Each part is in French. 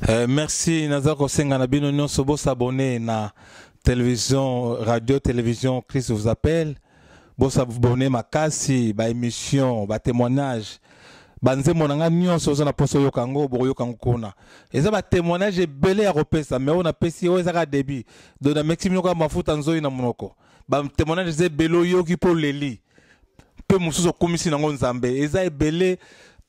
Merci Nazako Senga na bino nyonso bo s'abonner na télévision, radio, télévision Christ vous appelle. Bo s'abonner makasi ba émission, ba témoignage. Banze monanga nyonso zo na poso yokango bo yokango kona. Eza ba témoignage belé ya repesa mais on a pesi o ezaka débit. Do na maximum ko mafuta nzoyi na monoko. Ba témoignage ze belo yoki po leli. Pe musuzo komisi nango nzambe. Eza belé.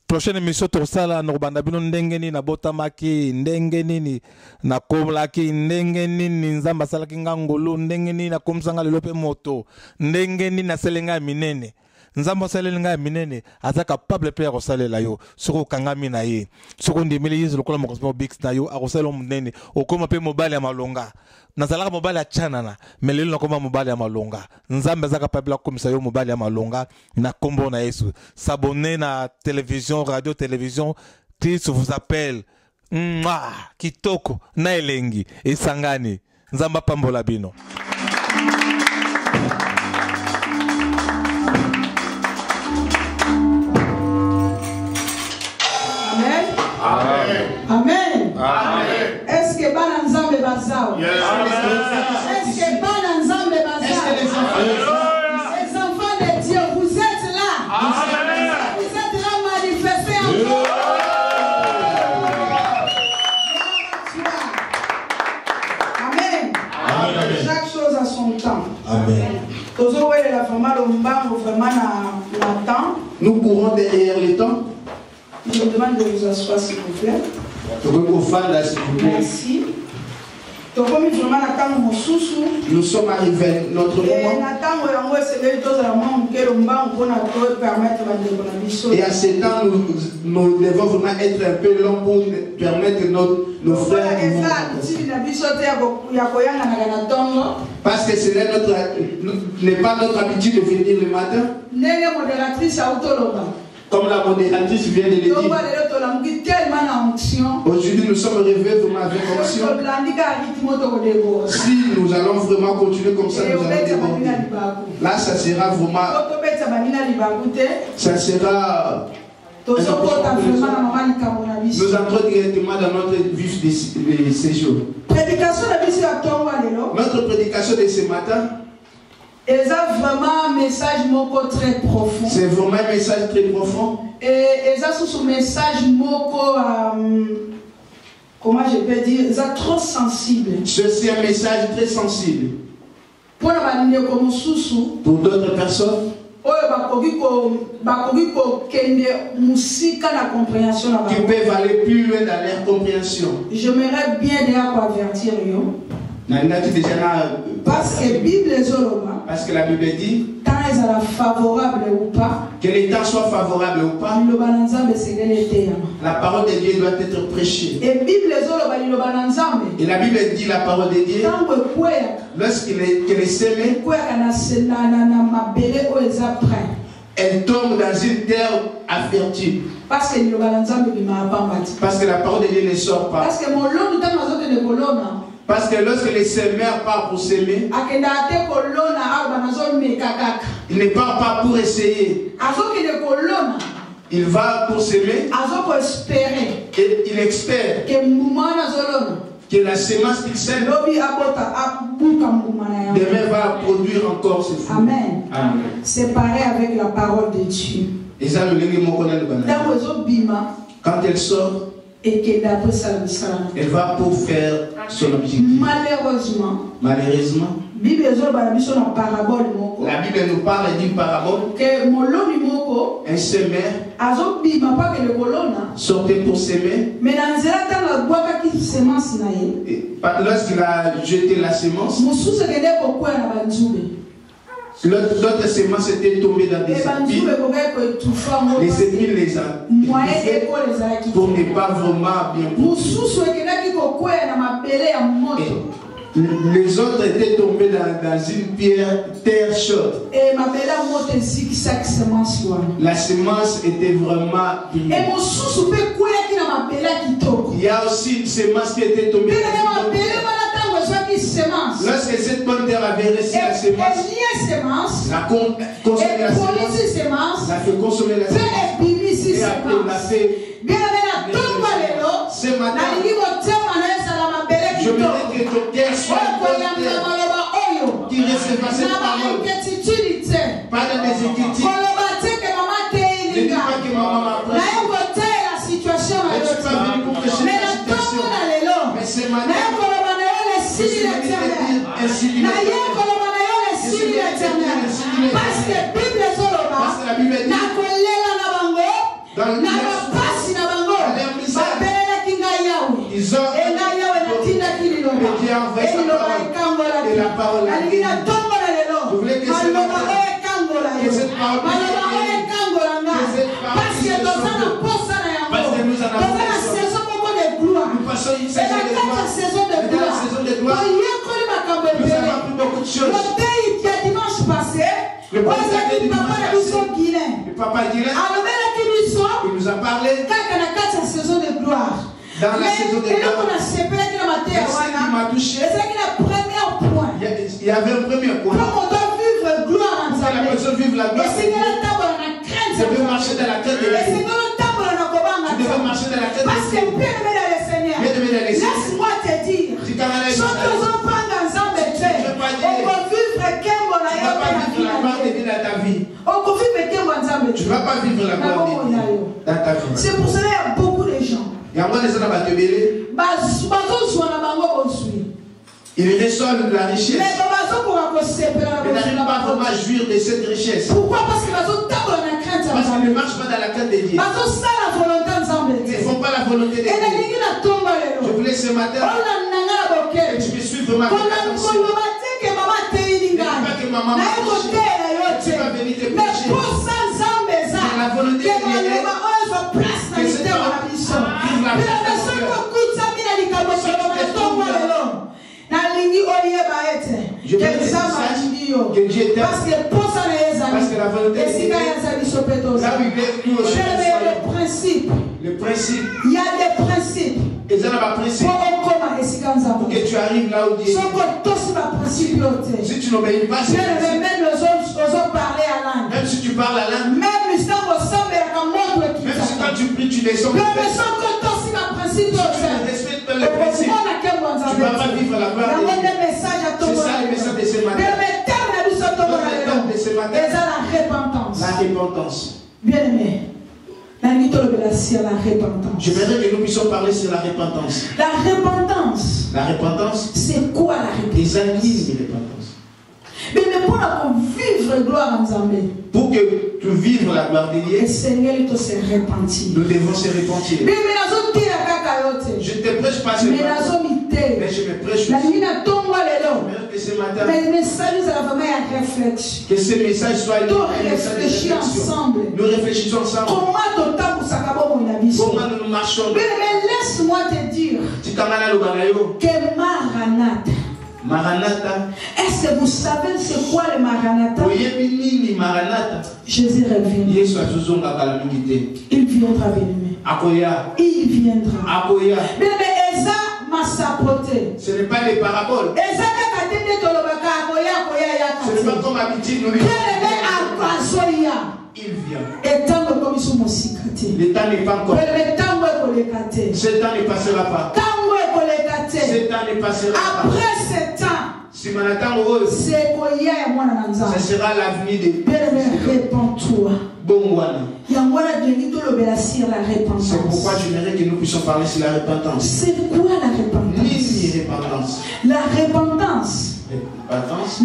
Prochaine émission tosala no banda bino ndenge nini na botamaki ndenge nini na komlaki ndenge nini nzamba salaki ngangolo ndenge nini na komsanga lelo pe moto ndenge nini na selenga minene nzamba selenga minene aza capable pe ya salela yo soko kangami na ye soko ndimeli yezo lokola mokosmo bix na yo akosala munene okoma pe mobile ya malonga nazalaka mobile ya chanana mais lelo nakoma mobile ya malonga nzambe aza capable ya komisa yo mobile ya malonga na kombo na Yesu. S'abonner na télévision, radio, télévision, Christ vous appelle. Kitoko na elengi esangani nzamba pambola bino. Amen. Amen. Amen. Amen. Est-ce que bana nzambe bazao? Yes. Est-ce que bana nzambe bazao? Les enfants de Dieu, vous êtes là. Amen. Vous êtes là manifestés encore. Amen. Amen. Chaque chose a son temps. Amen. Nous courons derrière les temps. Je vous demande de vous asseoir s'il vous plaît. Merci. Nous sommes arrivés à notre moment. Et à ce temps, nous devons vraiment être un peu longs pour permettre nos frères. Parce que ce n'est pas notre habitude de venir le matin. Comme la modératrice vient de le dire. Aujourd'hui, nous sommes réveillés vraiment avec onction. Si nous allons vraiment continuer comme ça, nous allons déborder. Là, ça sera vraiment. Ça sera. Nous entrons directement dans notre vif de séjour. Notre prédication de ce matin. C'est vraiment un message très profond. C'est vraiment un message très profond. Et ça, c'est un message comment je peux dire, c'est trop sensible. C'est un message très sensible. Pour d'autres personnes. Qui peuvent aller plus loin dans leur compréhension. J'aimerais bien avertir eux. Parce que la Bible dit que les temps soient favorables ou pas, la parole de Dieu doit être prêchée. Et la Bible dit la parole de Dieu lorsqu'elle est semée, elle tombe dans une terre infertile. Parce que la parole de Dieu ne sort pas. Parce que lorsque les semeurs partent pour semer, il ne part pas pour essayer. Il va pour semer et il espère que la semence qu'il sème demain va produire encore ce fruit. Amen. Amen. C'est pareil avec la parole de Dieu. Quand elle sort, et que d'après ça, elle va pour faire son objectif. Malheureusement, la Bible nous parle d'une parabole. Un semeur sortait pour s'aimer. Lorsqu'il a jeté la semence, l'autre semence était tombée dans des épines. Les épines les a étouffées pour ne pas vraiment bien pousser. Les autres étaient tombés dans une terre chaude. La semence était vraiment brillante. Il y a aussi une semence qui était tombée dans une lorsque cette bonne terre avait reçu la semence, la consommer la semence, la fait consommer la semence, et après la fait. Ce matin, je voudrais que ton cœur soit qui recevra cette parole. Pas de mes inquiétudes. Ne dis pas que maman m'a prêché. Je ne suis pas venu pour prêcher la situation. Mais ce matin, je suis venu te dire ainsi dit l'Éternel. Parce que la Bible dit dans le ils ont et la parole a dit. Je voulais que cette parole parce que nous en avons nous passons une saison de gloire. Nous avons appris beaucoup de choses. Le papa Guilain, il nous a parlé dans la saison de gloire. Merci qui m'a touché. Il y avait un premier point. Pour la personne vive la gloire, je veux marcher dans la crainte de Dieu. Tu devais marcher dans la crainte de Dieu. Laisse-moi te dire, tu ne vas pas vivre dans ta vie. Tu ne vas pas vivre la gloire de Dieu dans ta vie. C'est pour cela qu'il y a beaucoup de gens. Ils reçoivent de la richesse. Mais ils n'arrivent pas vraiment à jouir de cette richesse. Pourquoi? Parce qu'ils ne marchent pas dans la crainte de Dieu. Ils ne font pas la volonté de Dieu. Je voulais ce matin que tu me suives vraiment. Ne dis pas que maman m'a prêché. Tu vas venir te prêcher. La volonté de Dieu est que cette parole vive la je veux que Dieu t'aime. Parce que la volonté de Dieu le principe. Il y a des principes. Pour que tu arrives là où Dieu est. Si tu n'obéis pas, même si tu parles la langue, même si quand tu pries, tu descends. Si tu ne respectes pas le principe, tu ne vas pas vivre la gloire de Dieu. C'est ça le message de ce matin. La repentance. Bien aimé. La repentance. J'aimerais que nous puissions parler sur la repentance. La repentance. La repentance. C'est quoi la repentance? Les analyses de repentance. Mais pour vivre la gloire en Zambé. Pour que tu vives la gloire de Dieu. Le Seigneur doit se repentir. Nous devons se repentir. Je ne te prêche pas ce matin. Mais je me prêche aussi. Que ce matin. Que ce message soit une réflexion ensemble. Nous réfléchissons ensemble. Comment nous marchons. Mais laisse-moi te dire que Maranatha. Maranatha. Est-ce que vous savez c'est quoi le Maranatha? Jésus revient. Il viendra bien-aimé. Il viendra. Mais Eza m'a sapoté. Ce n'est pas des paraboles. Ce n'est pas comme habitude nous vivons. Il vient. Le temps n'est pas encore. Ce temps ne passera pas. Ce temps ne passera pas. Après ce temps, si ce sera l'avenir de réponds-toi. C'est pourquoi j'aimerais que nous puissions parler sur la repentance. C'est quoi la repentance? La repentance.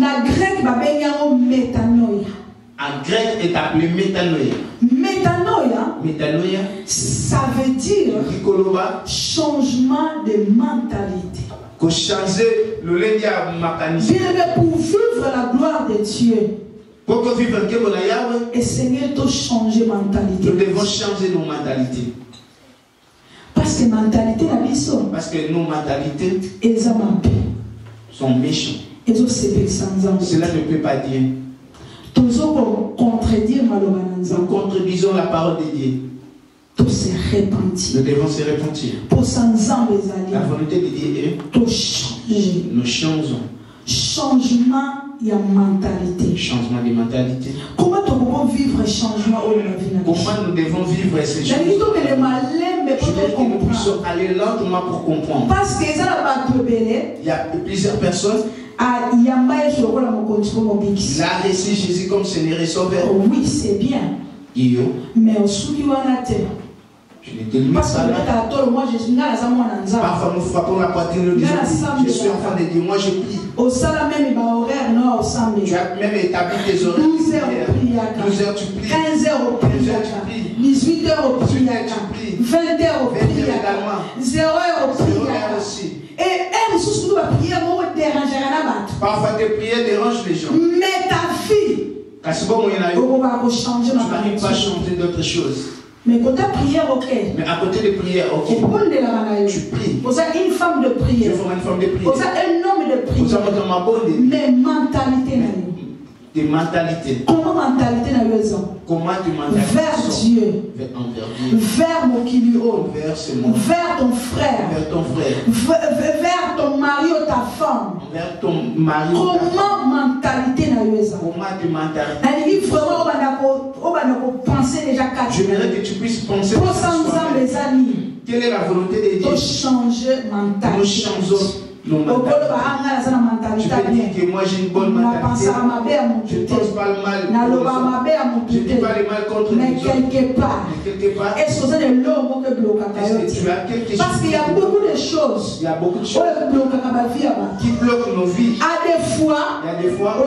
La grecque métanoïa. En grec est appelé métanoïa. Métanoïa. Ça veut dire changement de mentalité. Pour changer le mécanisme. Pour vivre la gloire de Dieu. Pour que vivre et Seigneur doit changer mentalité. Nous devons changer nos mentalités. Parce que mentalité la mission. Parce que nos mentalités sont méchants. Cela ne peut pas dire. Nous contredisons la parole de Dieu. Nous devons se repentir. La volonté de Dieu est nous changeons. Changement de mentalité. Changement de mentalité. Comment tu peux nous devons vivre ces choses. Je veux que nous puissions aller lentement pour comprendre. Parce que il y a plusieurs personnes. Il a reçu Jésus comme Seigneur et Sauveur. Oui, c'est bien. Mais au je n'étais pas là. Parfois nous frappons la poitrine et nous disons, je suis enfant de Dieu, moi je prie. Tu as même établi tes horaires. 12 heures tu pries. 15 heures au prix. 18 heures au prix. 20 heures au prix. 0 heures au prix. Et parfois tes prières dérangent les gens. Mais ta vie, tu n'arrives pas à changer d'autres choses. Mais quand tu prié, ok. Mais à côté de prière, ok. Tu pries. Vous avez une femme de prière. Je forme une femme de prière. Vous avez un homme de prière. Vous avez mais mentalité. Des mentalités. Comment mentalité n'a comment tu mentalises vers Dieu. Vers mon kilio. Vers ton frère. Vers ton frère. Vers ton mari ou ta femme. Vers ton mari. Comment mentalité n'a comment tu mentalises. Il faut vraiment penser déjà quatre. J'aimerais que tu puisses penser. Quelle est la volonté de Dieu? Pour changer mentalité. Nous changeons. Tu peux dire que moi j'ai une bonne mentalité. Je ne pense pas le mal. Je ne dis pas le mal contre mais les autres. quelque part, est-ce que tu as quelque chose? Parce qu'il y a beaucoup de choses. Il y a beaucoup de choses qui bloquent nos vies. À des fois, il y a des fois, tu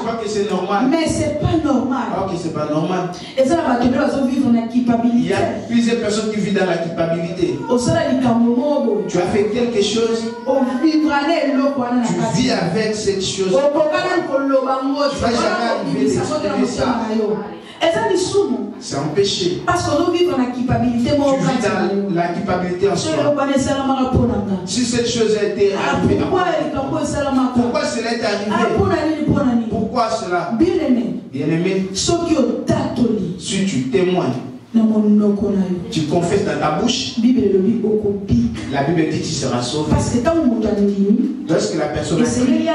crois que c'est normal. Mais c'est pas normal. Ok, c'est pas normal. Il y a plusieurs personnes qui vivent dans la culpabilité. Tu as fait quelque chose. Tu vis avec cette chose. Tu ne vas jamais arriver d'exprimer ça. C'est un péché. Parce qu'on vit dans la culpabilité. Tu vis dans la culpabilité en soi. Si cette chose a été arrivée, pourquoi cela est arrivé? Pourquoi cela? Bien-aimé, si tu témoignes, tu confesses dans ta bouche, la Bible dit que tu seras sauvé. Parce que lorsque la personne a crié,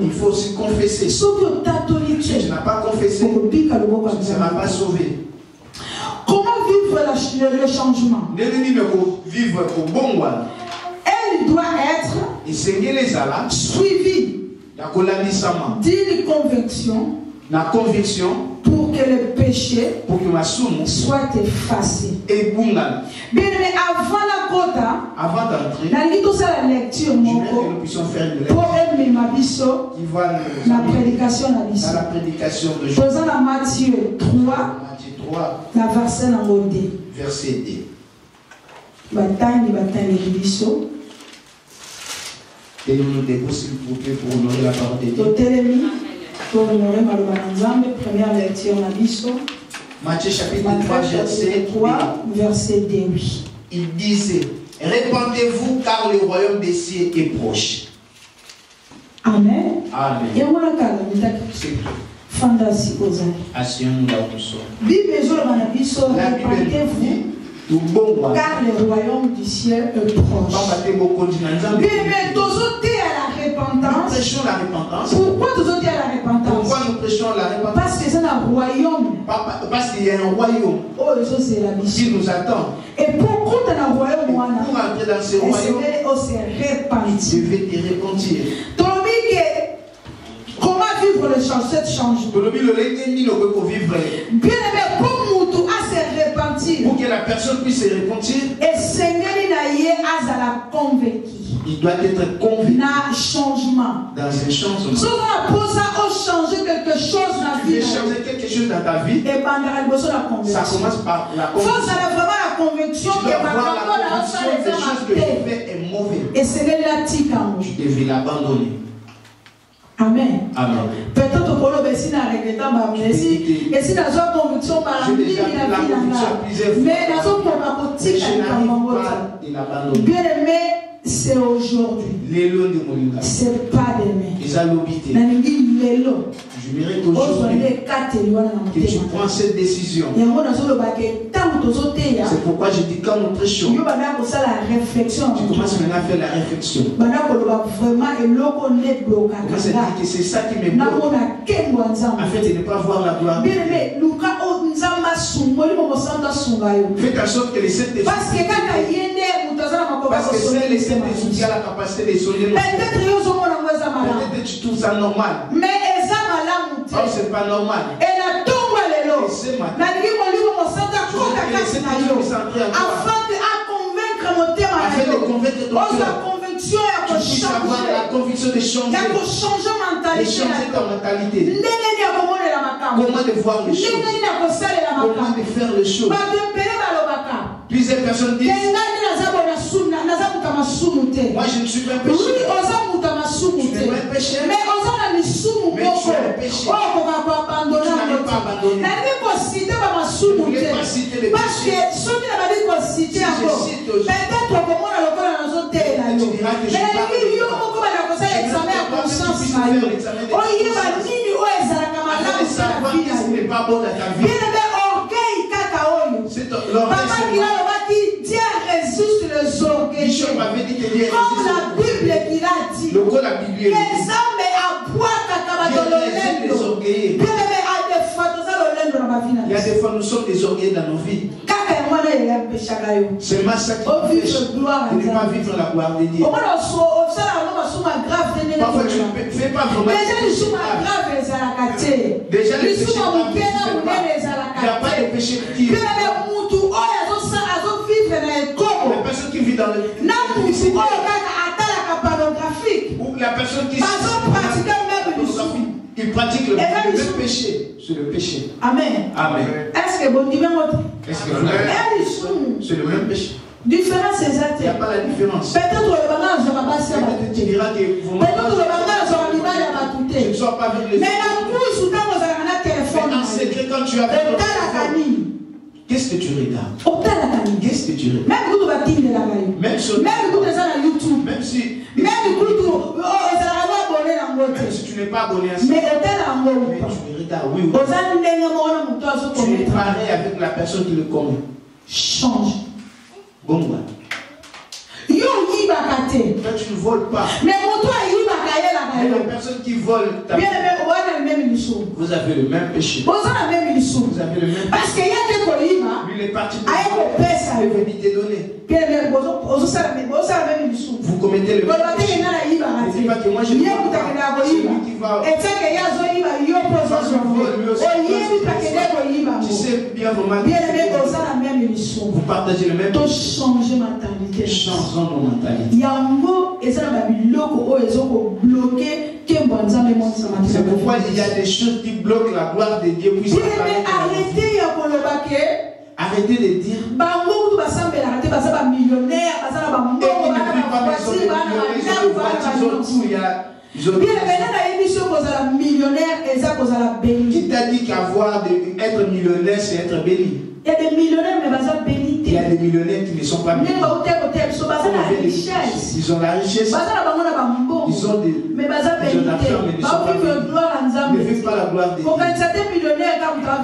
il faut aussi confesser. Si tu n'as pas confessé, tu ne seras pas sauvé. Comment vivre le changement? Elle doit être suivie d'une conviction pour que le péché soit effacé. Bien, mais avant d'entrer, la lecture, je veux que nous puissions faire une lecture qui va la prédication dans la prédication de Jésus. Dans Matthieu 3, la verset 2. Verset 2. Tenons-nous debout, s'il vous plaît, pour honorer la parole de Dieu. Première lecture, Matthieu chapitre 3, verset 2. Il disait, répandez-vous car le royaume des cieux est proche. Amen. Amen. Asseyons-nous là où nous sommes. La Bible dit, car le royaume du ciel est proche. Mais la repentance. Pourquoi nous à la repentance? Pourquoi nous prêchons la repentance? Parce que c'est un royaume. Parce qu'il y a un royaume qui nous attend. Et pourquoi tu as un royaume? Pour entrer dans ce royaume, tu devais te repentir. Comment vivre cette changement? Bien aimé, pour que la personne puisse se repentir, et Seigneur à la convaincu. Il doit être convaincu changement. Dans un changement. Si on a changer quelque chose dans la vie, tu veux changer quelque chose dans ta vie, ça commence par la conviction. Il faut vraiment la conviction que la conviction des choses que tu fais est mauvais. Et Seigneur tu devais l'abandonner. Amen. Amen. Peut-être que vous avez regretté, et si dans une conviction, mais dans une bien aimé, c'est aujourd'hui. C'est pas demain. Je mérite aujourd'hui que tu prends cette décision. C'est pourquoi je dis quand nous prêchons, tu commences maintenant à faire la réflexion. Commence à dire que c'est ça qui me bloque. Afin de ne pas voir la gloire de Dieu. Faites en sorte que les sept esprits, parce que c'est les sept esprits qui a la capacité de soigner nos cœurs. Peut-être que tu trouves ça normal. Oh, c'est pas normal. Et ce matin, afin de convaincre ton cœur, tu puisses avoir la conviction de changer, ta mentalité. Comment de voir les choses, comment de faire les choses. Plusieurs personnes disent, moi je ne suis pas péché. Tu n'es pas péché. Mais tu es péché. Tu n'avais pas abandonné. Je ne voulais pas citer les péchés. Si je cite aujourd'hui, tu diras que je parle. Afin de savoir qu'est-ce qui n'est pas bon dans ta vie. C'est Bishop avait dit que Dieu résiste. Comme la Bible qu'il a dit. Le quoi la Bible dit. Les hommes il y a des fois nous sommes des orgueils dans nos vies. C'est ma sacrifice de ne pas vivre la gloire de Dieu. Parfois tu ne fais pas vraiment. Déjà les péchés graves. Il n'y a pas de péché petit. La personne qui vit dans le ou la personne qui il pratique le même péché. C'est le péché. Amen. Amen. Est-ce que bon c'est le même péché. Différence c'est ça. Il n'y a pas la différence. Peut-être tu diras que vous ne sois pas avec les mais en secret quand tu as qu'est-ce que tu regardes? Qu'est-ce que tu regardes? Même sur YouTube. Même si tu n'es pas abonné à ça. Mais tu regardes, oui. Tu es pareil avec la personne qui le connaît. Change. Bon, toi, tu ne voles pas. Mais la personne qui vole, vous avez le même péché. Vous avez le même parce qu'il y a des colibres. Lui, il est parti pour vous venir te donner. Vous commettez le même péché. Ne dis pas que moi je ne vole pas. Celui qui va tu sais bien vraiment vous partagez le même péché. Changeons nos mentalités. C'est pourquoi il y a des choses qui bloquent la gloire de Dieu. Arrêtez de dire qui t'a dit qu'avoir être millionnaire c'est être béni? Il y a des millionnaires mais il y a des millionnaires qui ne sont pas bénis. Ils ont la richesse. Ils ont l'argent mais ne sont pas bénis. Ne vivent pas la gloire de Dieu.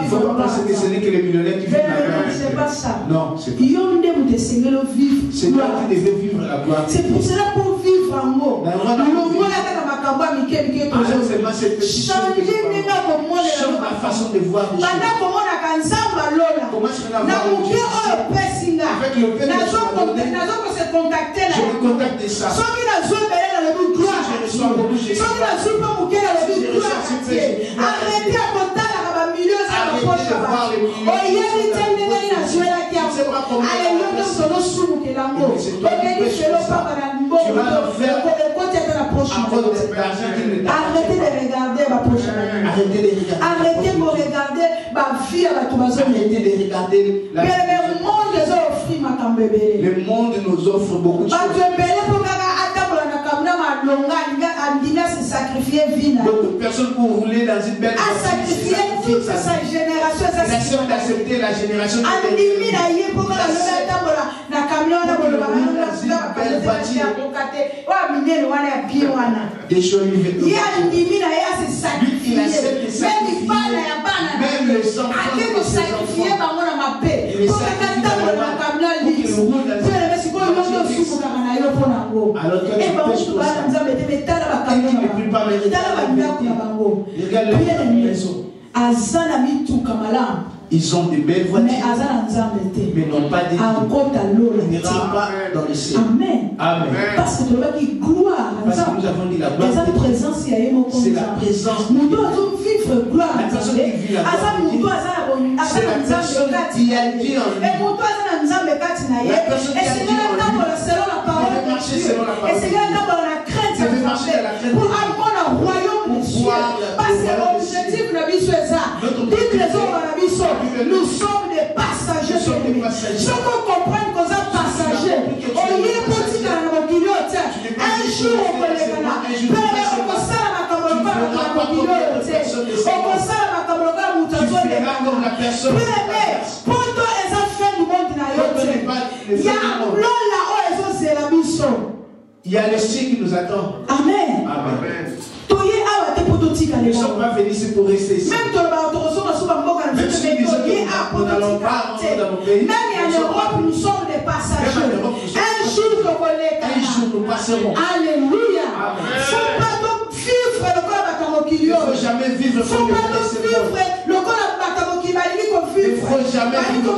Il ne faut pas penser que ce n'est que les millionnaires qui vivent la gloire. C'est pas ça. Non, c'est pas ça. C'est toi qui devais vivre la gloire. C'est pour cela pour vivre en haut. Changer la façon de voir les choses. Avec le Père, je vais contacter ça. Si je reçois beaucoup, je arrêtez à compter la rabamilleuse à la poche. Arrêtez de regarder ma poche. Arrêtez de regarder ma fille à la tomaso. Arrêtez de regarder le monde nous offre beaucoup de choses. Beaucoup de personnes pour rouler dans une belle voiture. Sacrifier toute sa génération. Il accepte d'accepter la génération de des choses. Il accepte de sacrifier. Même les enfants. Alors que tu pêches pour ça. Regarde les maisons. Ils ont des belles voitures, mais n'ont pas d'église. Ils ne rentrent pas dans le ciel. Amen. Amen. Parce que nous avons dit gloire. Parce que nous avons dit la gloire. C'est la présence. C'est la présence. Nous devons vivre gloire. La personne qui vit la gloire. C'est la personne qui a dit en lui. La personne qui a dit en lui. Selon la parole de Dieu. Et c'est là dans la crainte. Pour avoir le royaume de Dieu. Parce que l'objectif de la vie c'est ça. Dites les hommes à la vie sont. Nous sommes des passagers. Ce qu'on comprenne qu'on est passagers. On y est petit dans nos pilotes. Un jour on peut les gagner. On constate la caméra dans nos pilotes. On constate la caméra dans nos pilotes. Pendant les affaires du monde dans il y a l'homme là-haut et ça c'est la mission. Il y a le ciel qui nous attend. Amen. Amen. Nous ne sommes pas venus ici pour rester ici. Même si nous n'allons pas rentrer dans nos pays. Même en Europe, nous sommes des passagers. Un jour, nous passerons. Alléluia. Il ne faut pas donc vivre le corps de il ne faut jamais vivre comme le corps de il ne faut jamais vivre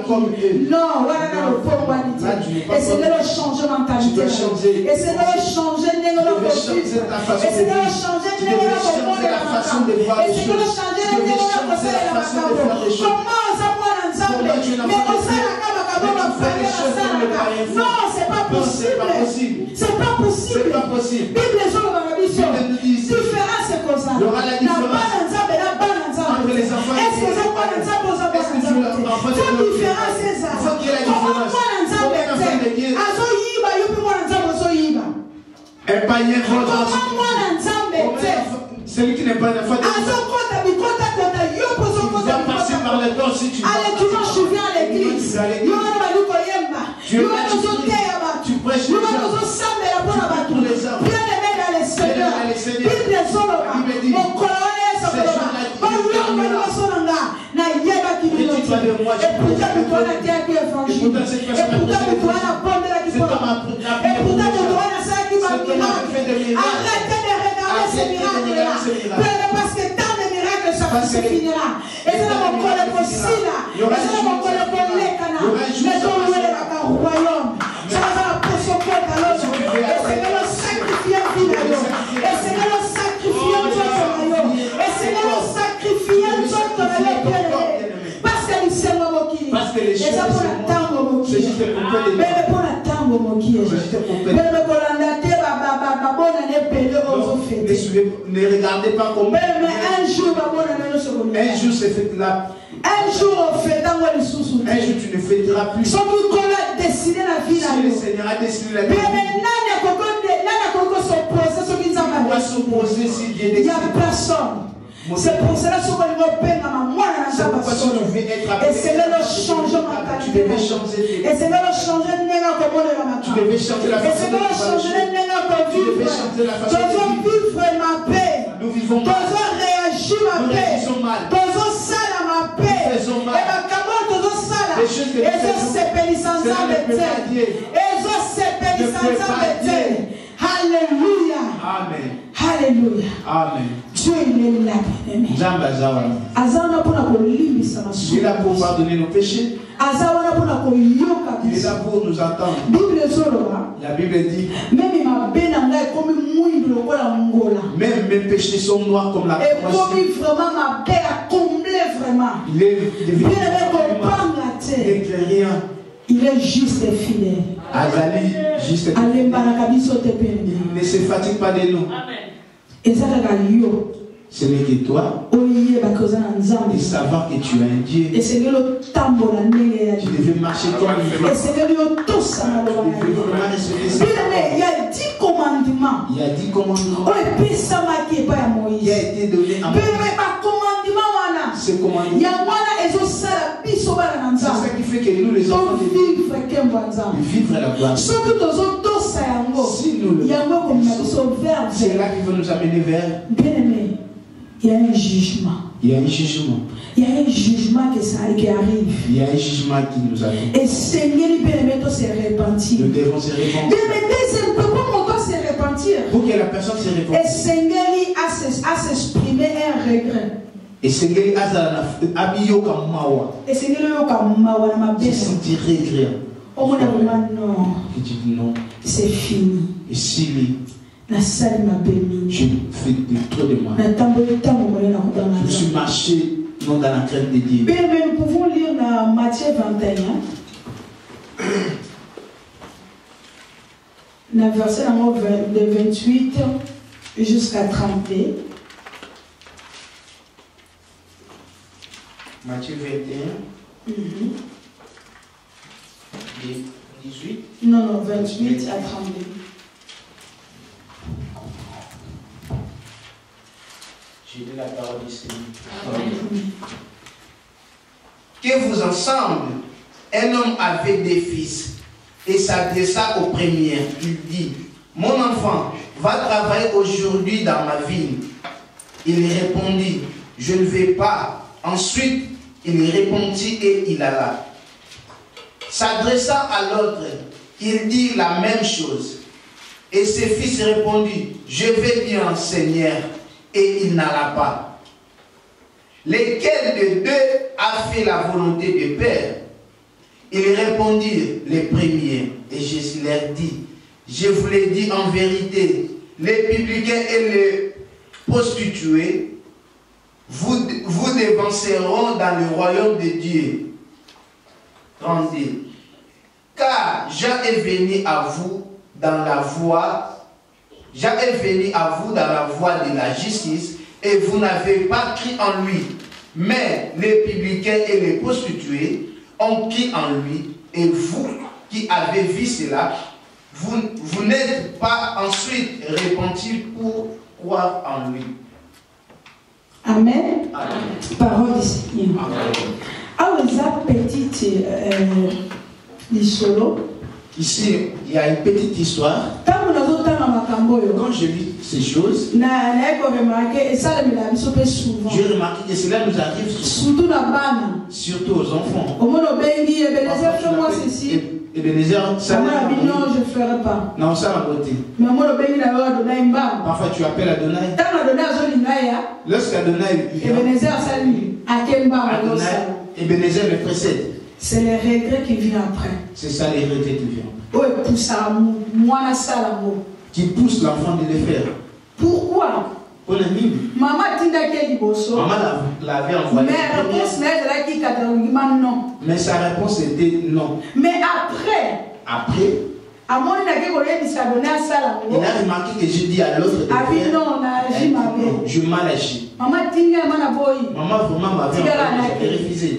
comme non, et c'est de le changer mentalité. Et c'est de le changer de la façon de voir les choses. Comment ça prend ensemble? Mais on sait non, c'est pas possible. C'est pas possible. Bible les gens dans la mission. Différence c'est comme ça. La bonne ensemble et la bonne ensemble. Est-ce que c'est bonne ensemble ou c'est bonne ensemble? Faut différence c'est ça. Comment bonne ensemble est azo yiba yupi bonne ensemble ozo yiba. Un païen comment bonne ensemble est celui qui n'est pas de foi. Azo kota bikota kota yopo zo kota. Tu vas passer par le temps si tu. Allez dimanche tu viens à l'église. Yoana baluko yemba. Yoana zo teya ba. Tu prêches les gens. Yoana zo sambe la bona ba tous les hommes. Bien aimé dans les seigneurs. Bible les soloba. Mon colonel soloba. Baluko baluko sonanga. Na yeba ki bino. Et pourtant tu dois la terre qui est évangile. Et pourtant tu dois la bonne de la qui et pourtant tu dois la ça qui va miracle. Arrêtez de regarder ces miracles-là. Parce que tant de miracles ça se finira. Et c'est là mon collègue aussi là. Et c'est là mon collègue pour les canards. Les gens louent le royaume. Ça va la potion pour ta loge. Et c'est que le sacrifier vie de l'eau. Et c'est que le sacrifier de l'eau. Et c'est que le sacrifier de l'eau. Parce que les seuls mots qui. Parce que les choses. C'est juste pour la tango moki. Ne regardez pas comme. Un jour, c'est fait là. Un jour, on fait dans le sous. Un jour, tu ne fêteras plus. Sans doute qu'on a décidé la vie là. Si le Seigneur a décidé la vie. Mais maintenant, s'opposer si Dieu décide. Il n'y a personne. C'est pour cela que je vais peindre ma moelle dans sa passion. Et c'est là le changement mentalité. Et c'est là le changement de néga comme on est là maintenant. Tu devais changer la façon. Et c'est là le changement de néga comme vivre. Toujours vivre ma paix. Nous vivons mal. Toujours réagir ma paix. Toujours ça ma paix. Et ma camotte toujours ça là. Et je sais pénissance avec terre. Et je sais pénissance avec terre. Alléluia. Amen. Alléluia. Amen. Dieu il est là, bien-aimé. Il est là pour pardonner nos péchés. Il est là pour nous entendre. La Bible dit même mes péchés sont noirs comme la poissons. Il est rien. Il est juste et fidèle. Juste et fidèle. Il ne se fatigue pas de nous. Ce n'est que toi et savoir que tu es un Dieu. Tu devais marcher comme un Dieu. Il y a 10 commandements. Il y a 10 commandements. Il a été donné à Moïse. Ce commandement. C'est ça qui fait que nous les enfants de Dieu vivre la gloire. Si nous le c'est là qu'il veut nous amener vers. Bien-aimé, Il y a un jugement. Il y a un jugement. Il y a un jugement qui arrive. Il y a un jugement qui nous arrive. Et Seigneur, nous devons se repentir. Nous devons se repentir. Pourquoi se repentir? Pour que la personne se repente. Et Seigneur a s'exprimer un regret. Et Seigneur a mis au Kamawa. Et Seigneur a se sentir regret. Oh non. Il dit non. C'est fini. Et si la salle m'a béni. Je fais trop de mal. Je suis marché non dans la crainte de Dieu. Mais nous pouvons lire dans Matthieu 21. Dans le verset de 28 jusqu'à 32. Matthieu 21. Et 18. Non, 28 à 32. J'ai dit la parole du Seigneur. Que vous ensemble, un homme avait des fils et s'adressa au premier. Il dit, mon enfant, va travailler aujourd'hui dans ma ville. Il répondit, je ne vais pas. Ensuite, il répondit et il alla. S'adressant à l'autre, il dit la même chose. Et ses fils répondit, je vais bien, Seigneur. Et il n'alla pas. Lequel de deux a fait la volonté du Père? Ils répondirent, les premiers. Et Jésus leur dit, je vous l'ai dit en vérité, les publicains et les prostituées vous dévanceront dans le royaume de Dieu. 32. Car Jean est venu à vous dans la voie. Jean est venu à vous dans la voie de la justice et vous n'avez pas cru en lui. Mais les publicains et les prostituées ont cru en lui. Et vous qui avez vu cela, vous n'êtes pas ensuite repentis pour croire en lui. Amen. Amen. Parole du Seigneur. Alors, la petite solo. Ici, il y a une petite histoire. Quand je lis ces choses, j'ai remarqué que cela nous arrive souvent, surtout aux enfants. Ebenezer, ça non, je ne ferai pas. Non, ça va beauté. Parfois tu appelles Adonai. Lorsque Adonai vient, Ebenezer le précède. C'est les regrets qui viennent après. C'est ça les regrets qui viennent. Qui pousse l'enfant de le faire. Pourquoi? Pour le mime. Maman l'avait envoyé. Mais sa réponse était non. Mais après, il a remarqué que je dis à l'autre de faire. Je mal agi. Maman vraiment m'avait envoyé, j'avais refusé.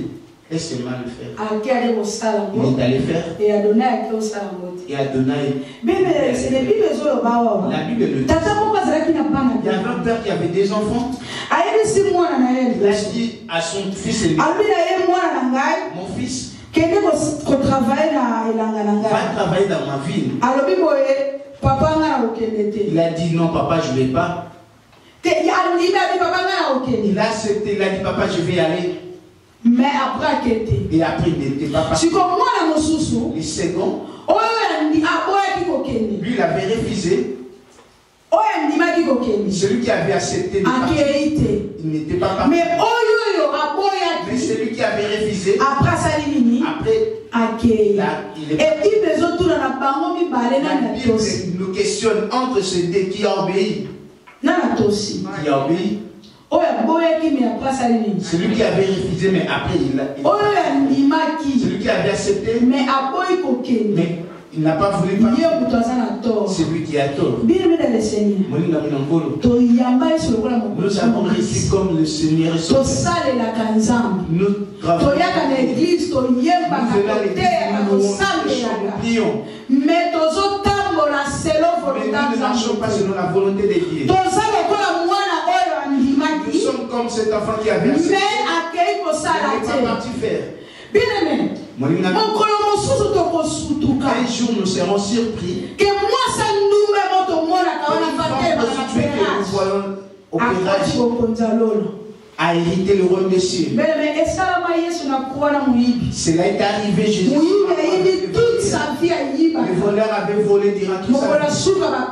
Est-ce que mal le faire? Il est allé faire. Et Adonai. C'est les Bibles. La Bible le dit. Il y avait un père qui avait des enfants. Il a dit à son fils aîné, mon fils, va travailler dans ma ville. Il a dit non papa, je ne vais pas. Il a accepté, il a dit papa, je vais y aller. Mais après, et après, il n'était pas parti. Les seconds, lui, il avait refusé. Celui qui avait accepté de partir, il n'était pas parti. Mais celui qui avait refusé, après, il est parti. La Bible nous questionne entre ces deux qui a obéi. Qui a obéi. Celui qui avait refusé, mais après celui qui avait accepté, mais il n'a pas voulu partir. Celui qui a tort. Nous avons réussi comme le Seigneur. Nous travaillons. Mais nous ne marchons pas selon la volonté de Dieu. Nous sommes comme cet enfant qui avait accepté. Il n'est pas parti faire. Un jour nous serons surpris. Que moi ça nous nous voyons a hérité le royaume des cieux. Cela est arrivé Jésus. toute sa vie à Yiba. Le voleur avait volé durant toute sa vie.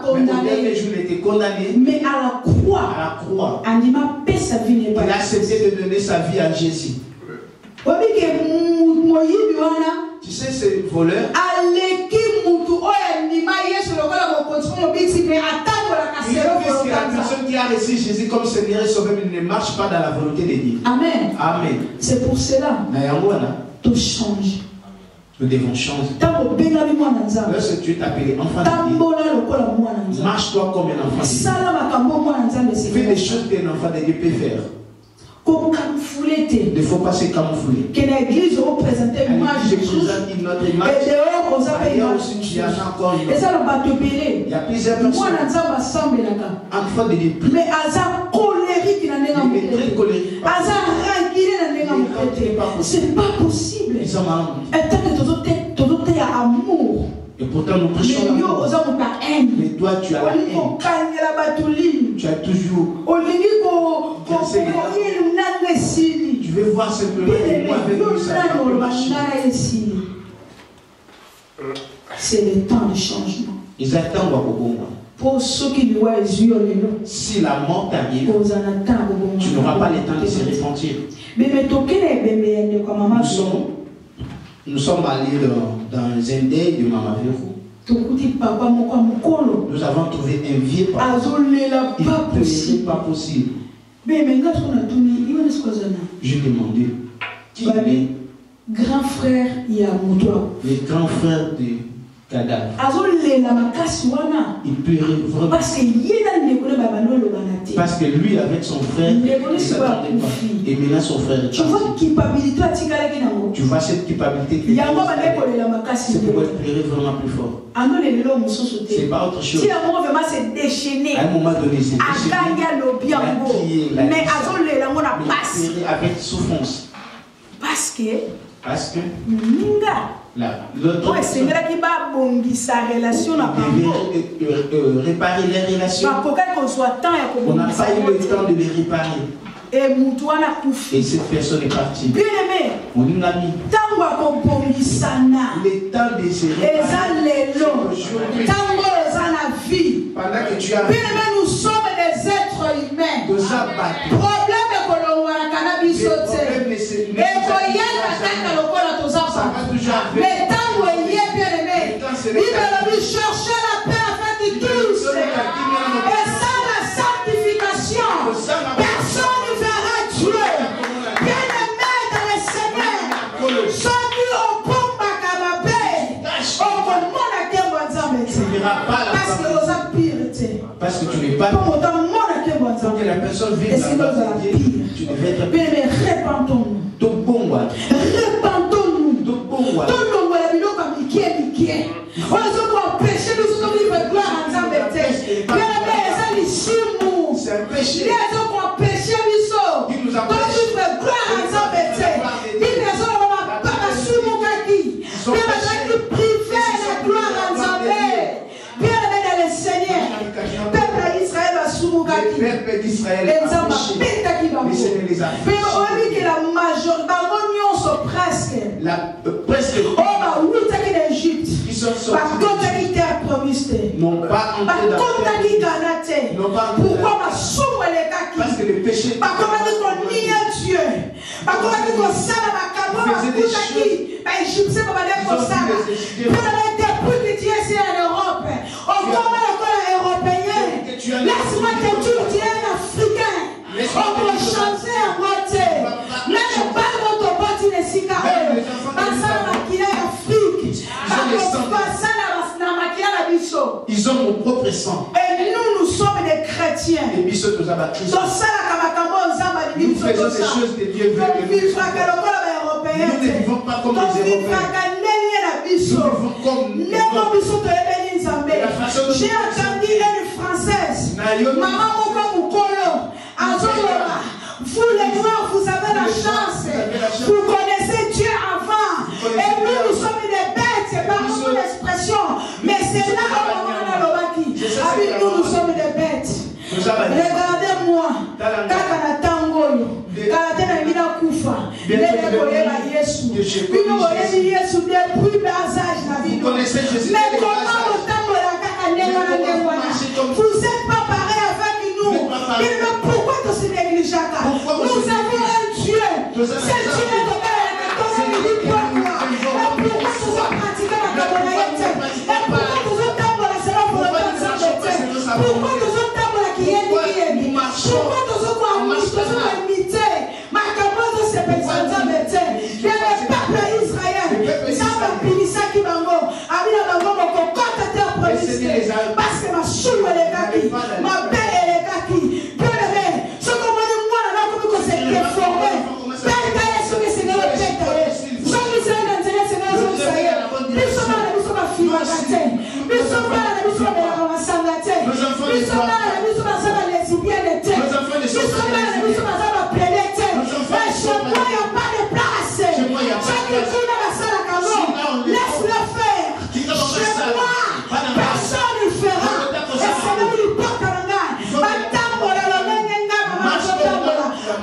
Mais au dernier jour, il était condamné. Mais à la croix, il a accepté de donner sa vie à Jésus. Tu sais, ce voleur, puisque la personne qui a reçu Jésus comme Seigneur et Sauveur ne marche pas dans la volonté de Dieu. Amen. Amen. C'est pour cela que tu changes. Nous devons changer. Lorsque tu es appelé enfant de Dieu, marche-toi comme un enfant de Dieu. Fais des choses qu'un enfant de Dieu peut faire. Il ne faut pas se camoufler. Que l'église représente l'image de Christ. Et dehors, on s'appelle l'image de Christ. Et ça, on va te payer. Il y a plusieurs personnes. Enfant de Dieu. Mais Aza colérique n'a pas de Aza rangué n'a pas de c'est pas possible. Et tant que tu as amour. Et pourtant nous prêchons l'amour. Mais toi tu as la haine. Tu as toujours. Tu veux voir simplement que moi avec nous ça va marcher. C'est le temps de changement. Ils attendent beaucoup. Pour ceux qui voient les yeux, si la mort t'arrive, tu n'auras pas le temps de se repentir. Nous sommes allés dans un deuil de Maman Vérou. Nous avons trouvé un vieux papa. Il ne pleurait pas possible. J'ai demandé qui est grand frère Yamoudou. Le grand frère de Kadhafi. Il pleurait vraiment. Parce que lui avec son frère, il ne s'attendait pas. Et maintenant son frère est parti. Tu vois cette culpabilité que c'est pour être pleurer vraiment plus fort. C'est pas autre chose. À un moment donné, c'est déchaîné. Mais avec souffrance. Parce que l'autre personne devait réparer les relations. On n'a pas eu le temps de les réparer. Et cette personne est partie. Bien aimé, mon ami, le temps de se réparer. Pendant que tu as bien aimé, nous sommes des êtres humains. Problème mais tant que bien aimé, il veut chercher la paix afin de tous. Et sans la sanctification, personne ne verra Dieu. Bien aimé dans le Seigneur, ceux qui ont pompe à Kamabé, au monde à Kembouazamé. Parce que vous êtes pire. Parce que tu n'es pas pour que la personne vive dans la vie. Tu devais être bien aimé, répandons-nous. Répandons-nous. C'est un péché. Le peuple d'Israël a péché. Mais ce ne les a fait. Presque qui sont sortis n'ont pas entré dans pourquoi parce que le péché laisse-moi te dire, tu es un Africain. On peut changer à moitié. Mais le bal de ton bâti ne s'y carré. ils ont mon propre sang. Et nous sommes des chrétiens. Et nous faisons des choses que Dieu veut que nous fassions. Nous ne vivons pas comme les Européens. Nous vivons comme les Européens. J'ai entendu une Française, Maman Moko Mukolo, Azoloba. Vous les Noirs, vous avez la chance. Vous connaissez Dieu avant. Et nous sommes des bêtes, c'est pas mon expression. Mais c'est là où on a l'obaki. Avec nous sommes des bêtes. Regardez moi, kaka na tangoyo, kala tena ngina kufa, lele koyeba Yesu. Bino koyebi Yesu depuis bas âge na bino. Mais comment otambola kaka ndenge na ndenge wana? Vous êtes pas pareil avec nous. Mais pourquoi tu se négliges? Nous avons un Dieu. C'est Dieu de pourquoi nous sommes dans la qui est pourquoi nous sommes imité ma capable de se penser bien le peuple Israël ça va finir qui bango amina bango mon côté terre promise parce que ma chou elle est kaki ma belle elle est kaki bien aimé ce qu'on va dire moi là comme que c'est déformé père taille ce que c'est le père taille sans nous c'est dans c'est nous ça y est nous sommes là nous sommes filles nous sommes là nous sommes là nous sommes là, nous sommes les lesbiennes de terre. Nous sommes là, nous sommes les terre. Mais chez moi, il n'y a pas de place. Chaque jour, dans la salle à Cameroun, laisse-le faire. Chez moi, personne ne fera. Et c'est même une porte à la main.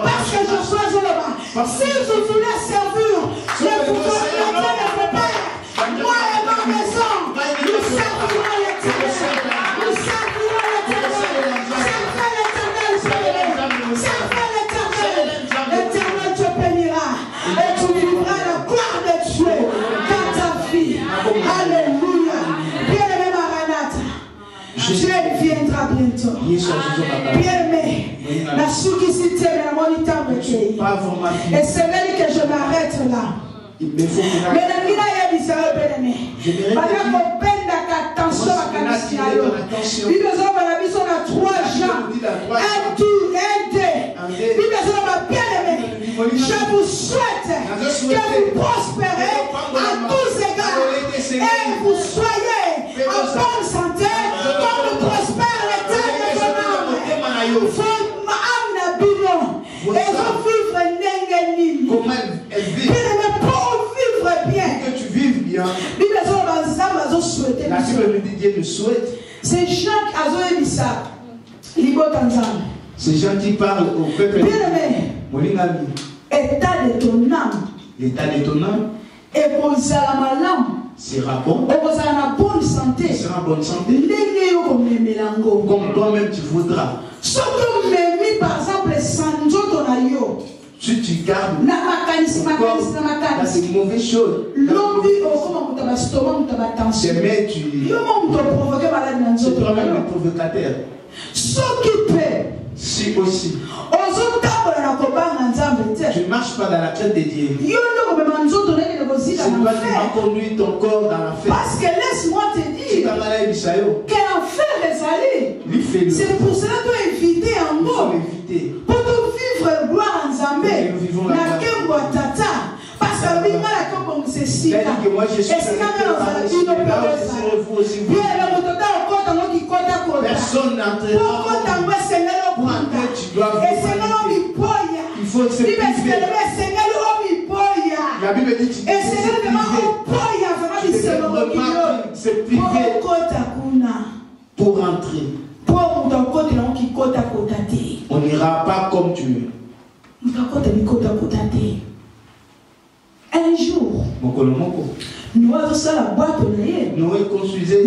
Parce que je sois là-bas. Si vous voulez servir, je vous donne le Père. Moi et ma maison, nous servirons l'Éternel. L'Éternel te bénira et tu vivras la gloire de Dieu dans ta vie. Alléluia. Bien-aimé Maranatha, Dieu viendra bientôt. Bien-aimé, la soukisité de la monitaire me cueille. Et c'est là que je m'arrête là. Mais la vie là, il y a bien-aimé. Attention à Canasinayo. Il besoin de la vie sur la 3 gens. Un tour, un dé. Il besoin de bien aimé. Je vous souhaite que vous prospérez à tous égards et vous soyez en bonne santé comme le prospère l'Éternel de votre âme. Votre âme n'a bino. Et vous vivre n'engeni. Bien-aimé, pour vivre bien. Que tu vives bien. La Bible dit Dieu le souhaite. C'est Jean Azoébissa, Libo Tanzan. C'est Jean qui parle au peuple. Bien-aimé, état de ton âme. L'état de ton âme. Et pour ça, sera bon. Et pour ça, la bonne santé. Sera en bonne santé. Comme toi-même tu voudras. Surtout, même par exemple, Sanjo Tonayo. Si tu gardes dans ces mauvaises choses, jamais tu c'est toi-même le provocateur. Si aussi tu ne marches pas dans la crainte de Dieu, c'est toi qui vas conduire ton corps dans la fête. Parce que laisse-moi te dire qu'un fait les allées, c'est pour cela que tu es invité en mot pour te vivre gloire en Zambé. Parce que c'est si là. Et c'est quand personne n'entrera. Il faut se priver. La Bible dit qu'il faut se priver pour entrer. On n'ira pas comme tu veux. Un jour, Noé construisait.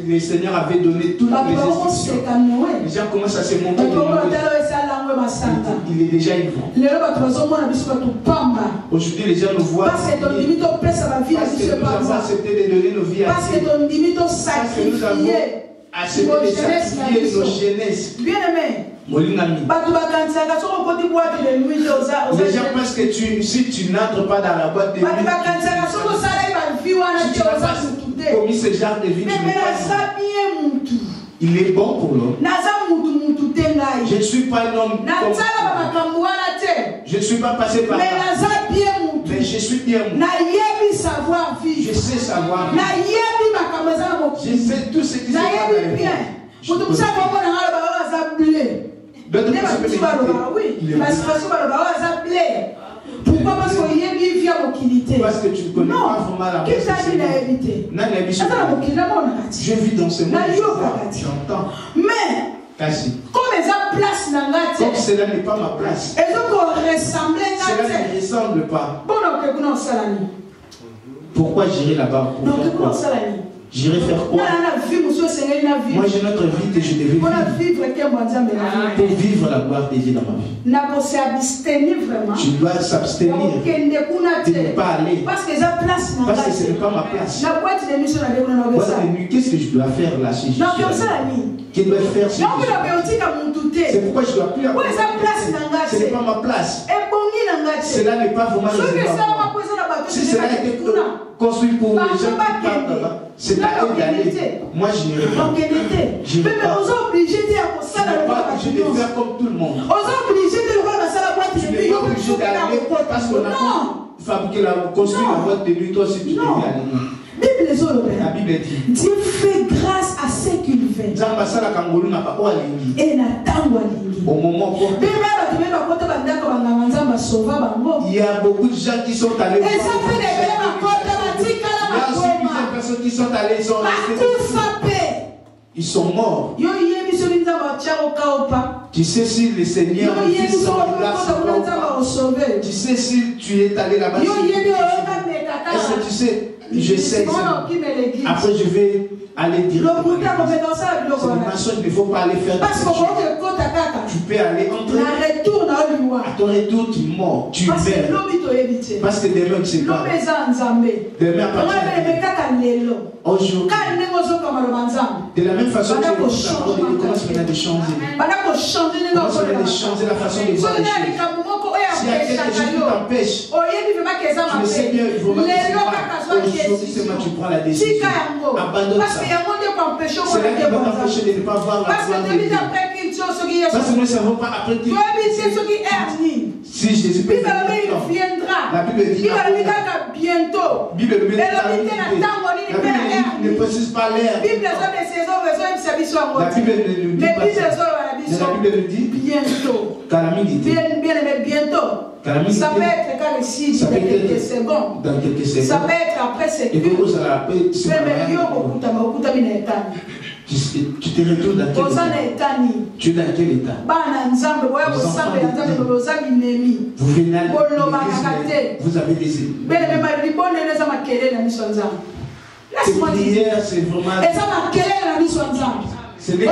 Le Seigneur avait donné toutes les instructions. Les gens commencent à se montrer. Il est déjà ivre. Aujourd'hui, les gens nous voient. Parce que nous avons accepté de donner nos vies à Dieu. Parce que nous avons accepté de sacrifier nos jeunesses. Bien-aimé. Les gens pensent que si tu n'entres pas dans la boîte de nuit, tu n'as pas commis ce genre de vie. Il est bon pour l'homme. Je ne suis pas un homme comme je ne suis pas passé par là. Mais je suis bien moi. Je sais savoir vivre. Je sais tout ce qui se passe avec moi. D'autres personnes pourquoi? Parce qu'il y a mobilité. Parce que tu ne connais pas vraiment la personne. Je vis dans ce monde. J'entends. Mais Comme eza place na nga te. Comme cela n'est pas ma place. Ezo ko ressembler nga te. Cela ne ressemble pas. Bon donc kuna salani. Pourquoi j'irai là-bas? Pourquoi? J'irai faire quoi? Moi j'ai notre vie que je devais vivre. Pour vivre la gloire de Dieu dans ma vie. Tu dois s'abstenir de ne pas aller. Parce que ce n'est pas ma place. Qu'est-ce que je dois faire là si je suis là? Qui doit faire ce que je fais? C'est pourquoi je dois plus avoir. Ce n'est pas ma place. Cela n'est pas vraiment réservé à moi. Si cela a été construit pour les gens qui partent là-bas, c'est à eux d'aller. Moi, je n'irai pas. Je ne vais pas. Je n'ai pas obligé de faire comme tout le monde. Tu n'es pas obligé d'aller parce qu'on a fabriqué construit la boîte de nuit. Toi aussi, tu devais aller. La Bible dit Dieu fait grâce à ce qu'il fait. Et au moment où il y a beaucoup de gens qui sont allés. Il y a aussi plusieurs personnes qui sont allées. Ils sont restés. Ils sont morts. Tu sais si le Seigneur tu sais si tu es allé là-bas. Est-ce que tu sais? Je sais. Après, je vais aller dire. C'est une façon qu'il ne faut pas aller faire. Tu peux aller entrer. À ton retour, tu mords. Tu meurs. Parce que demain, tu ne sais pas. Demain, à partir aujourd'hui. De la même façon, tu commences maintenant de changer. Commence maintenant de changer la façon de voir les choses. S'il y a quelque chose qui t'empêche, tu le sais bien, il faut pas aujourd'hui seulement tu prends la décision. Abandonne ça. C'est là qui va t'empêcher de ne pas voir la gloire de Dieu. Parce que nous ne savons pas après qui. Si Jésus viendra, la Bible dit bientôt. Bible ne précise pas l'ère. La Bible ne dit pas ça. La Bible nous dit bientôt. Calamité. Bientôt. Ça peut être quand ici, dans quelques secondes. Ça peut être après cette nuit. Tu te retrouves dans quel état? Tu es dans quel état? Vous venez à l'église, vous avez des prières, c'est vraiment... C'est des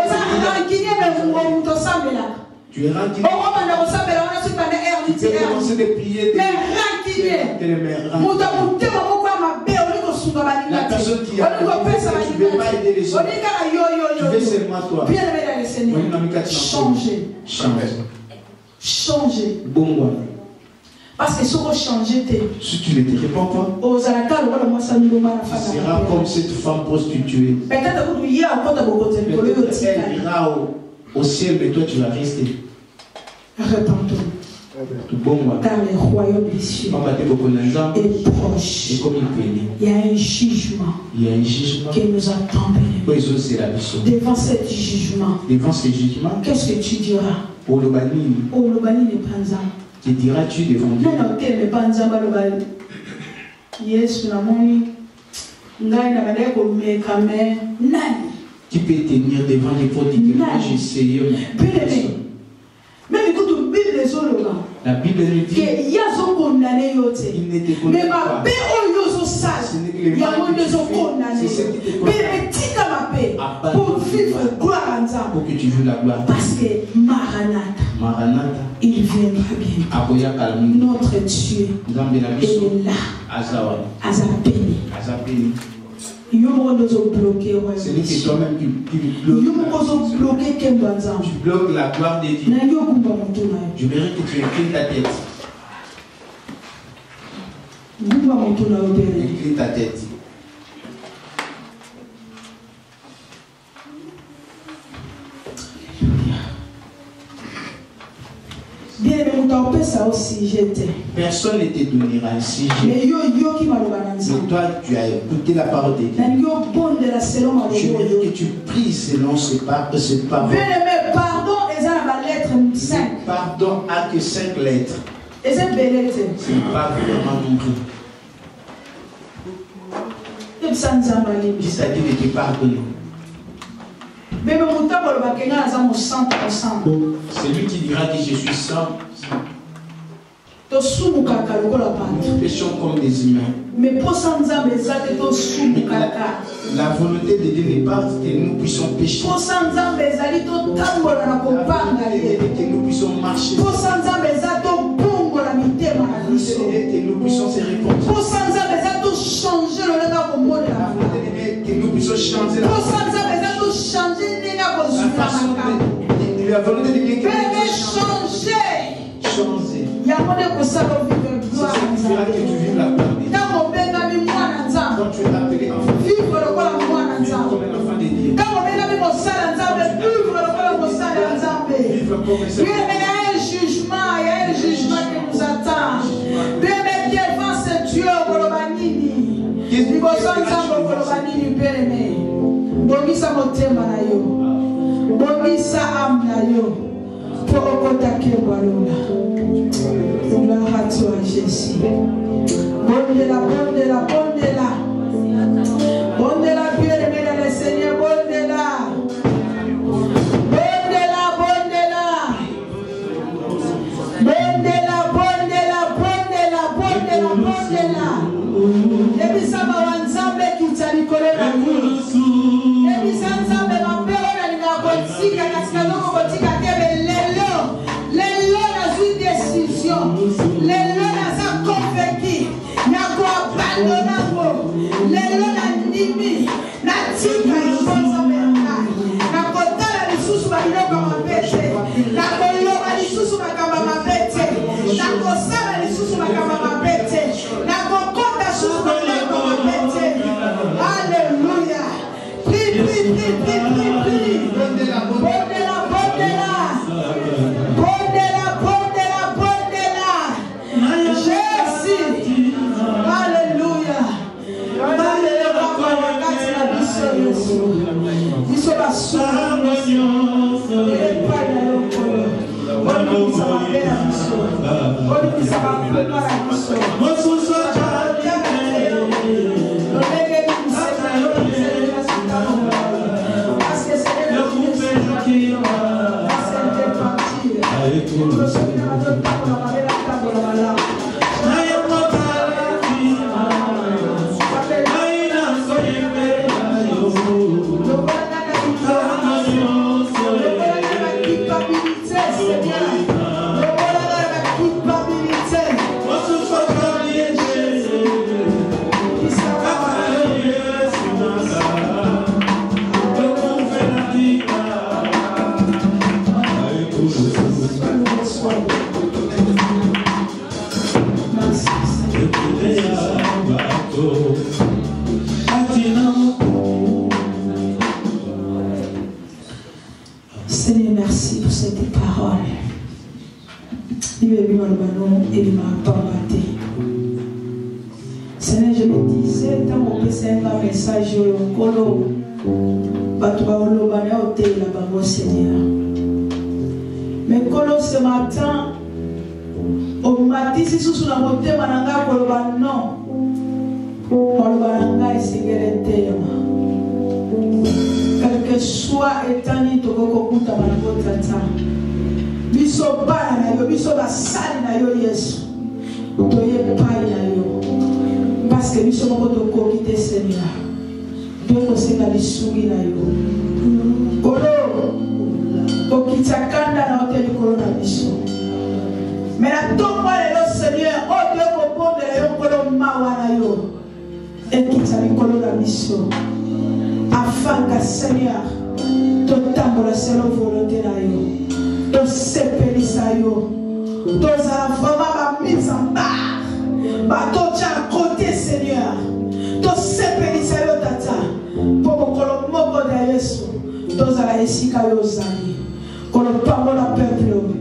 tu es ranquiné. Tu peux commencer de prier. La personne qui a tu ne veux pas aider les autres. Tu veux seulement toi. Changer. Bon, parce que si on change, si tu ne te réponds pas, tu seras comme cette femme prostituée. Peut-être elle ira au ciel, mais toi tu vas rester. Repentons. Car le royaume des cieux est proche. Il y a un jugement qui nous attend. Devant ce jugement, qu'est-ce que tu diras? Que diras-tu devant Dieu? Qui peut tenir devant les potes que moi j'ai essayé? Même écoute, la Bible nous dit qu'il n'était condamné pas. Il y a pour vivre gloire en Dieu. Pour que tu veux la gloire. Parce que Maranatha, il viendra bientôt. Notre Dieu est là. Azapeni. C'est que toi-même qui bloques. Tu bloques la gloire de Dieu. Je verrai que tu inclines ta tête. Incline ta tête. Personne ne te donnera un sujet. Mais toi, tu as écouté la parole de Dieu. Je veux que tu pries selon ce parole. Pardon a que 5 lettres. Ce n'est pas vraiment nombreux. Il s'agit de te pardonner. Celui qui dira que je suis saint, nous péchons comme des humains. Mais pour la volonté de Dieu n'est pas que nous puissions pécher. La volonté que nous puissions marcher. La volonté que nous puissions se répondre. La volonté que nous puissions changer la volonté de Dieu que nous puissions changer. C'est ce qui fera que tu vives la gloire de Dieu. Quand tu es appelé enfant, vivre comme un enfant de Dieu. Vivre comme un il y a un jugement qui nous attend. Dieu devant ce Dieu, Bongisa motema na yo, bongisa âme na yo, pour okotake balula. Gloire à toi Jésus. Bondela, bondela, bondela, bondela, bien-aimé dans le Seigneur, bondela, bondela, bondela, bondela, bondela, bondela, bondela, bondela. Ebisa mawanzambe kitali kolera yo. Ebisa nzambe mapero na lingakotika katika nongo kotika kebe lelo. Lelo na zui décision. Lelo na za konfeki. Na ko abandonango. Lelo na nimi. Na tika ifonza mena. Na kotala lisusu baliloko mapete. Na koloba lisusu makamba mapete. Na kosala lisusu makamba mapete. Na kokota lisusu makamba mapete. Alléluia. Prie, prie, prie, prie, prie, prie. Bondela, bondela. Bondela, bondela, bondela. Jésus. Alléluia. Alléluia. Wakati na biso Yesu. Biso basura. Epa na yokolo. Oni bisa mabela biso. Oni bisa mabela biso. Mosusu chali. Olege bisa na yokolo. Parce que c'est le qui Seigneur, merci pour cette parole. Seigneur, je me disais, tant qu'on peut faire un message au Kolo, Seigneur. Mais Kolo, ce matin, au matin, si sous la montée, Mananga, Koloba, non. Koloba, et sécurité. Quel que soit étani tokoko kuta bango tata biso bana na yo biso basali na yo Yesu toye pai na yo parce que biso moko toko kite Seigneur Dieu kosenga lisungi na yo kolo okitakanda na hotel corona biso mais la tomba le Seigneur o Dieu koponde yo kolo mawa na yo ekitali kolo na biso afin que Seigneur totambola selon volonté na yo tosepelisa yo tozala vraiment bamise en barre batotia à côté Seigneur tosepelisa yo tata po mokolo moko na Yesu tozala esika yo ozali kolo pambola peuple oyo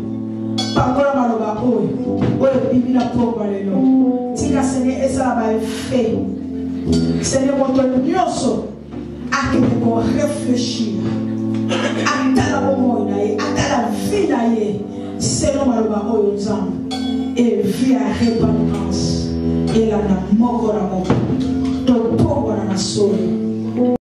pambola maloba oyo bibi na pokwa lelo tika Seigneur ezala baefe Seigneur moto nyonso akende ko réfléchir atala bomoyi na ye atala vie na ye selon maloba oyo nzambe et vie à repentance elana moko na moko topongwana na solo